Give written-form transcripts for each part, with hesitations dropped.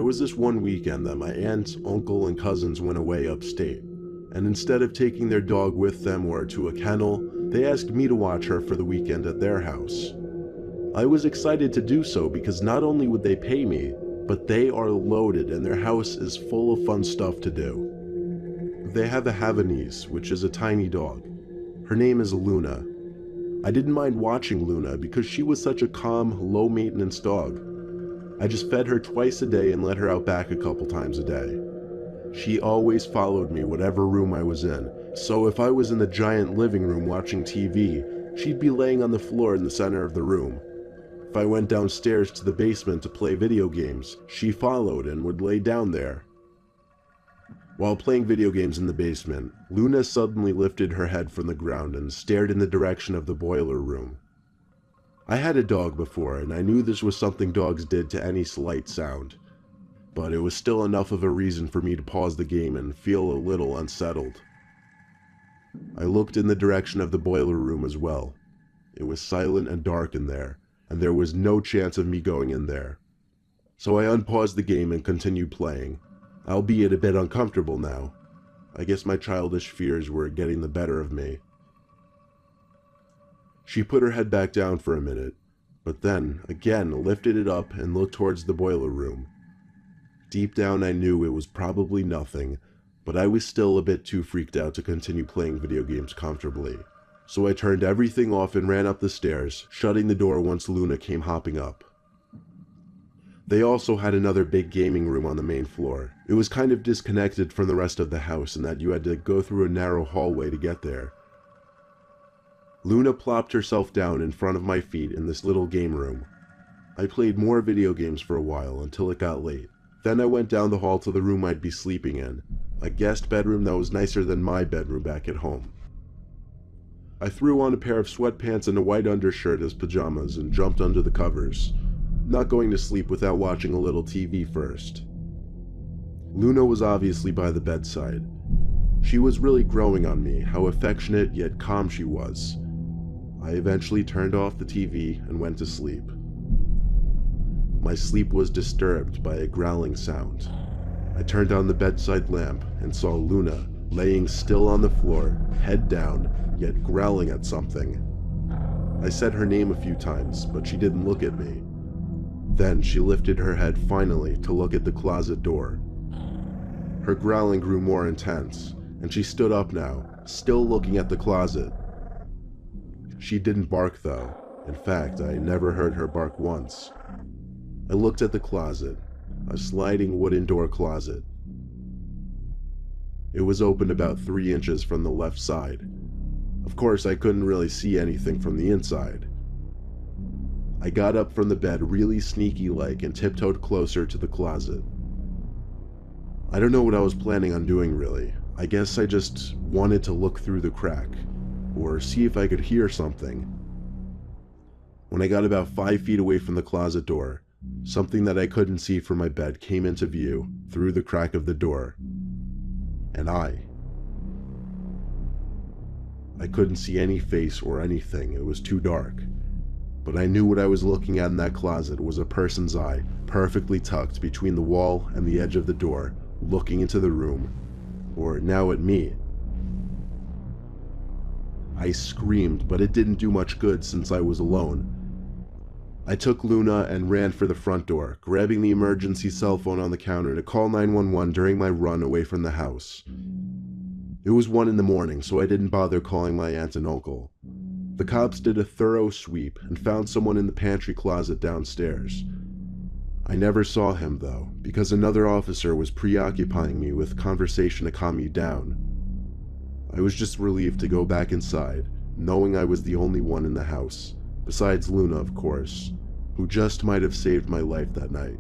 was this one weekend that my aunt, uncle, and cousins went away upstate, and instead of taking their dog with them or to a kennel, they asked me to watch her for the weekend at their house. I was excited to do so because not only would they pay me, but they are loaded and their house is full of fun stuff to do. They have a Havanese, which is a tiny dog. Her name is Luna. I didn't mind watching Luna because she was such a calm, low-maintenance dog. I just fed her twice a day and let her out back a couple times a day. She always followed me whatever room I was in, so if I was in the giant living room watching TV, she'd be laying on the floor in the center of the room. If I went downstairs to the basement to play video games, she followed and would lay down there. While playing video games in the basement, Luna suddenly lifted her head from the ground and stared in the direction of the boiler room. I had a dog before, and I knew this was something dogs did to any slight sound, but it was still enough of a reason for me to pause the game and feel a little unsettled. I looked in the direction of the boiler room as well. It was silent and dark in there, and there was no chance of me going in there. So I unpaused the game and continued playing, albeit a bit uncomfortable now. I guess my childish fears were getting the better of me. She put her head back down for a minute, but then, again, lifted it up and looked towards the boiler room. Deep down I knew it was probably nothing, but I was still a bit too freaked out to continue playing video games comfortably. So I turned everything off and ran up the stairs, shutting the door once Luna came hopping up. They also had another big gaming room on the main floor. It was kind of disconnected from the rest of the house in that you had to go through a narrow hallway to get there. Luna plopped herself down in front of my feet in this little game room. I played more video games for a while until it got late. Then I went down the hall to the room I'd be sleeping in, a guest bedroom that was nicer than my bedroom back at home. I threw on a pair of sweatpants and a white undershirt as pajamas and jumped under the covers, not going to sleep without watching a little TV first. Luna was obviously by the bedside. She was really growing on me, how affectionate yet calm she was. I eventually turned off the TV and went to sleep. My sleep was disturbed by a growling sound. I turned on the bedside lamp and saw Luna laying still on the floor, head down, yet growling at something. I said her name a few times, but she didn't look at me. Then she lifted her head finally to look at the closet door. Her growling grew more intense, and she stood up now, still looking at the closet. She didn't bark though. In fact, I never heard her bark once. I looked at the closet, a sliding wooden door closet. It was open about 3 inches from the left side. Of course, I couldn't really see anything from the inside. I got up from the bed really sneaky-like and tiptoed closer to the closet. I don't know what I was planning on doing really. I guess I just wanted to look through the crack, or see if I could hear something. When I got about 5 feet away from the closet door, something that I couldn't see from my bed came into view through the crack of the door. And I couldn't see any face or anything, it was too dark. But I knew what I was looking at in that closet was a person's eye, perfectly tucked between the wall and the edge of the door, looking into the room, or now at me. I screamed, but it didn't do much good since I was alone. I took Luna and ran for the front door, grabbing the emergency cell phone on the counter to call 911 during my run away from the house. It was 1 in the morning, so I didn't bother calling my aunt and uncle. The cops did a thorough sweep and found someone in the pantry closet downstairs. I never saw him though, because another officer was preoccupying me with conversation to calm me down. I was just relieved to go back inside, knowing I was the only one in the house, besides Luna of course, who just might have saved my life that night.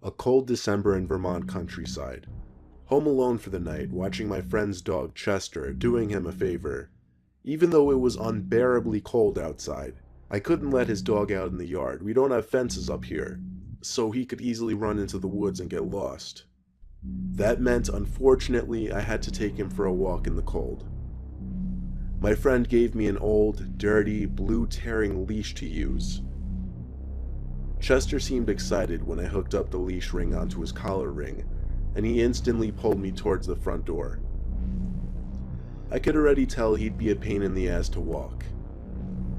A cold December in Vermont countryside. Home alone for the night, watching my friend's dog Chester, doing him a favor. Even though it was unbearably cold outside, I couldn't let his dog out in the yard. We don't have fences up here, so he could easily run into the woods and get lost. That meant, unfortunately, I had to take him for a walk in the cold. My friend gave me an old, dirty, blue tearing leash to use. Chester seemed excited when I hooked up the leash ring onto his collar ring, and he instantly pulled me towards the front door. I could already tell he'd be a pain in the ass to walk.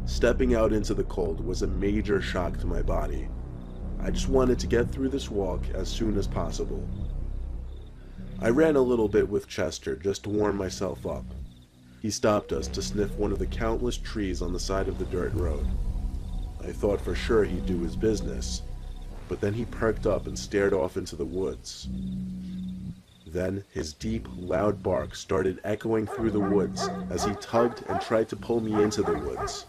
Stepping out into the cold was a major shock to my body. I just wanted to get through this walk as soon as possible. I ran a little bit with Chester just to warm myself up. He stopped us to sniff one of the countless trees on the side of the dirt road. I thought for sure he'd do his business, but then he perked up and stared off into the woods. Then his deep, loud bark started echoing through the woods as he tugged and tried to pull me into the woods.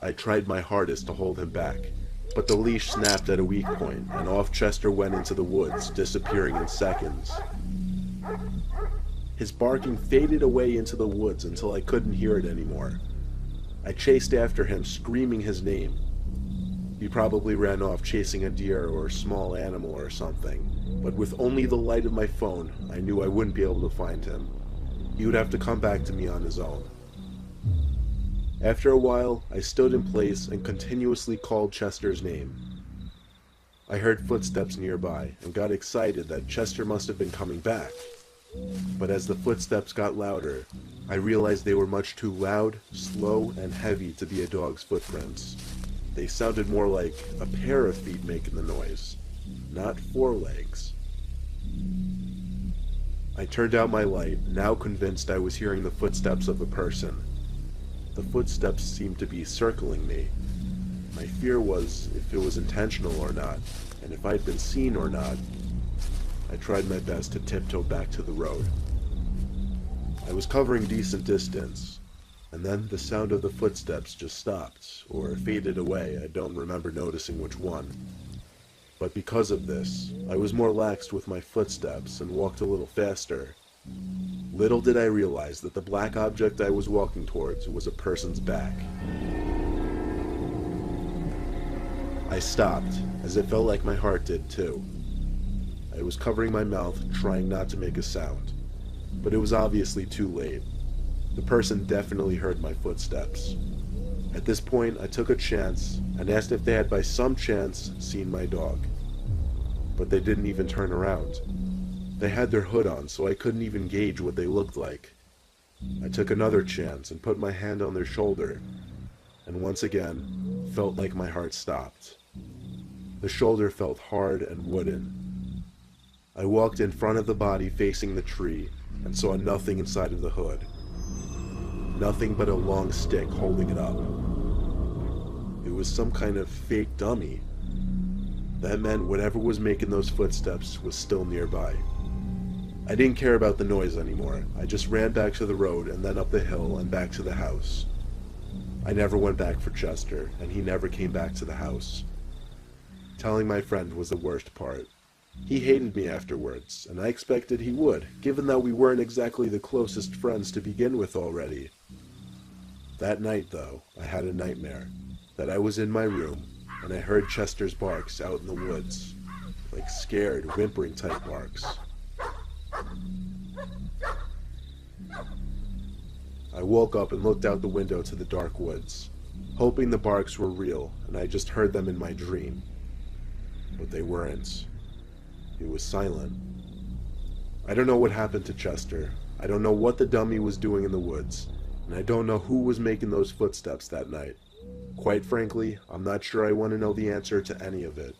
I tried my hardest to hold him back, but the leash snapped at a weak point, and off Chester went into the woods, disappearing in seconds. His barking faded away into the woods until I couldn't hear it anymore. I chased after him, screaming his name. He probably ran off chasing a deer or a small animal or something, but with only the light of my phone, I knew I wouldn't be able to find him. He would have to come back to me on his own. After a while, I stood in place and continuously called Chester's name. I heard footsteps nearby and got excited that Chester must have been coming back. But as the footsteps got louder, I realized they were much too loud, slow, and heavy to be a dog's footprints. They sounded more like a pair of feet making the noise, not 4 legs. I turned out my light, now convinced I was hearing the footsteps of a person. The footsteps seemed to be circling me. My fear was if it was intentional or not, and if I'd been seen or not. I tried my best to tiptoe back to the road. I was covering decent distance, and then the sound of the footsteps just stopped, or faded away. I don't remember noticing which one. But because of this, I was more laxed with my footsteps and walked a little faster. Little did I realize that the black object I was walking towards was a person's back. I stopped, as it felt like my heart did too. I was covering my mouth, trying not to make a sound, but it was obviously too late. The person definitely heard my footsteps. At this point, I took a chance and asked if they had by some chance seen my dog. But they didn't even turn around. They had their hood on, so I couldn't even gauge what they looked like. I took another chance and put my hand on their shoulder, and once again, felt like my heart stopped. The shoulder felt hard and wooden. I walked in front of the body facing the tree and saw nothing inside of the hood. Nothing but a long stick holding it up. It was some kind of fake dummy. That meant whatever was making those footsteps was still nearby. I didn't care about the noise anymore. I just ran back to the road and then up the hill and back to the house. I never went back for Chester, and he never came back to the house. Telling my friend was the worst part. He hated me afterwards, and I expected he would, given that we weren't exactly the closest friends to begin with already. That night, though, I had a nightmare. That I was in my room, and I heard Chester's barks out in the woods, like scared, whimpering type barks. I woke up and looked out the window to the dark woods, hoping the barks were real and I just heard them in my dream. But they weren't. It was silent. I don't know what happened to Chester. I don't know what the dummy was doing in the woods, and I don't know who was making those footsteps that night. Quite frankly, I'm not sure I want to know the answer to any of it.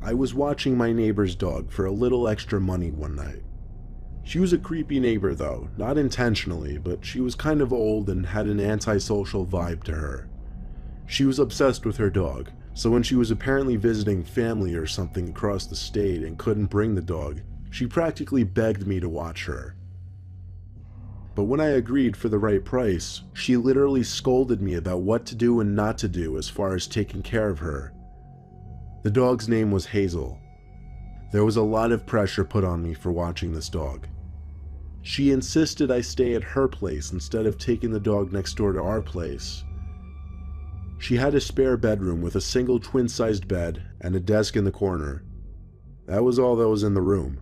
I was watching my neighbor's dog for a little extra money one night. She was a creepy neighbor though, not intentionally, but she was kind of old and had an antisocial vibe to her. She was obsessed with her dog, so when she was apparently visiting family or something across the state and couldn't bring the dog, she practically begged me to watch her. But when I agreed for the right price, she literally scolded me about what to do and not to do as far as taking care of her. The dog's name was Hazel. There was a lot of pressure put on me for watching this dog. She insisted I stay at her place instead of taking the dog next door to our place. She had a spare bedroom with a single twin-sized bed and a desk in the corner. That was all that was in the room.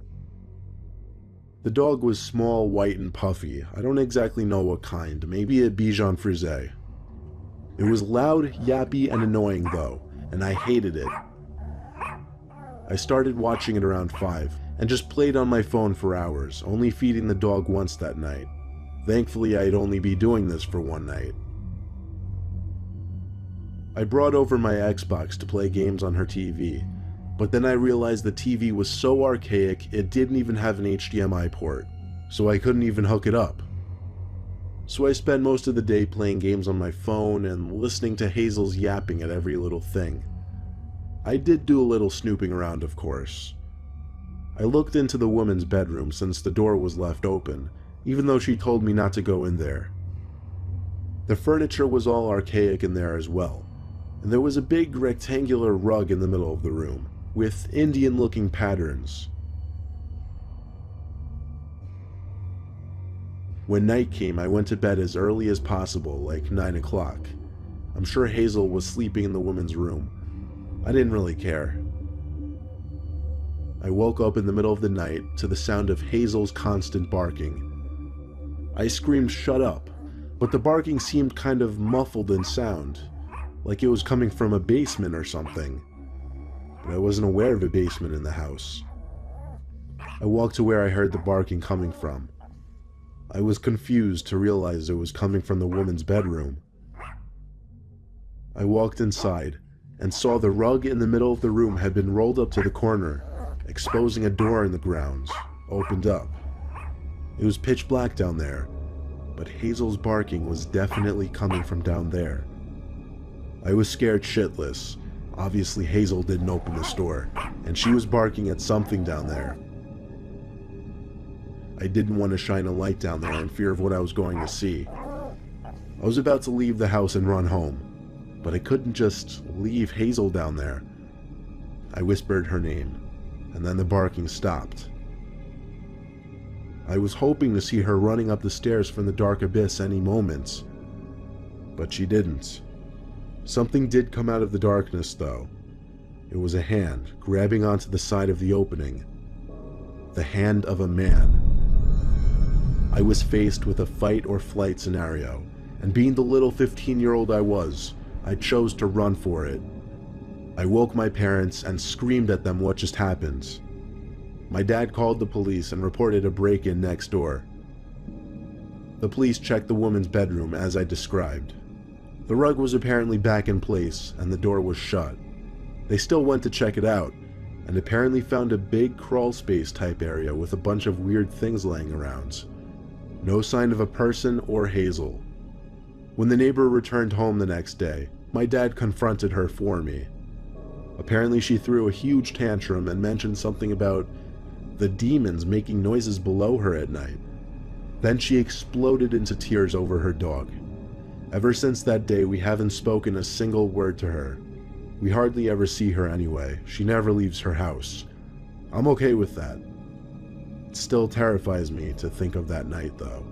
The dog was small, white, and puffy. I don't exactly know what kind, maybe a Bichon Frise. It was loud, yappy, and annoying though, and I hated it. I started watching it around 5, and just played on my phone for hours, only feeding the dog once that night. Thankfully, I'd only be doing this for one night. I brought over my Xbox to play games on her TV, but then I realized the TV was so archaic it didn't even have an HDMI port, so I couldn't even hook it up. So I spent most of the day playing games on my phone and listening to Hazel's yapping at every little thing. I did do a little snooping around, of course. I looked into the woman's bedroom since the door was left open, even though she told me not to go in there. The furniture was all archaic in there as well, and there was a big rectangular rug in the middle of the room, with Indian-looking patterns. When night came, I went to bed as early as possible, like 9 o'clock. I'm sure Hazel was sleeping in the woman's room. I didn't really care. I woke up in the middle of the night to the sound of Hazel's constant barking. I screamed, "Shut up," but the barking seemed kind of muffled in sound, like it was coming from a basement or something. But I wasn't aware of a basement in the house. I walked to where I heard the barking coming from. I was confused to realize it was coming from the woman's bedroom. I walked inside and saw the rug in the middle of the room had been rolled up to the corner, exposing a door in the grounds, opened up. It was pitch black down there, but Hazel's barking was definitely coming from down there. I was scared shitless. Obviously Hazel didn't open this door, and she was barking at something down there. I didn't want to shine a light down there in fear of what I was going to see. I was about to leave the house and run home, but I couldn't just leave Hazel down there. I whispered her name, and then the barking stopped. I was hoping to see her running up the stairs from the dark abyss any moment, but she didn't. Something did come out of the darkness, though. It was a hand grabbing onto the side of the opening. The hand of a man. I was faced with a fight or flight scenario, and being the little 15-year-old I was, I chose to run for it. I woke my parents and screamed at them what just happened. My dad called the police and reported a break-in next door. The police checked the woman's bedroom as I described. The rug was apparently back in place and the door was shut. They still went to check it out, and apparently found a big crawl space type area with a bunch of weird things laying around. No sign of a person or Hazel. When the neighbor returned home the next day, my dad confronted her for me. Apparently she threw a huge tantrum and mentioned something about the demons making noises below her at night. Then she exploded into tears over her dog. Ever since that day, we haven't spoken a single word to her. We hardly ever see her anyway. She never leaves her house. I'm okay with that. It still terrifies me to think of that night, though.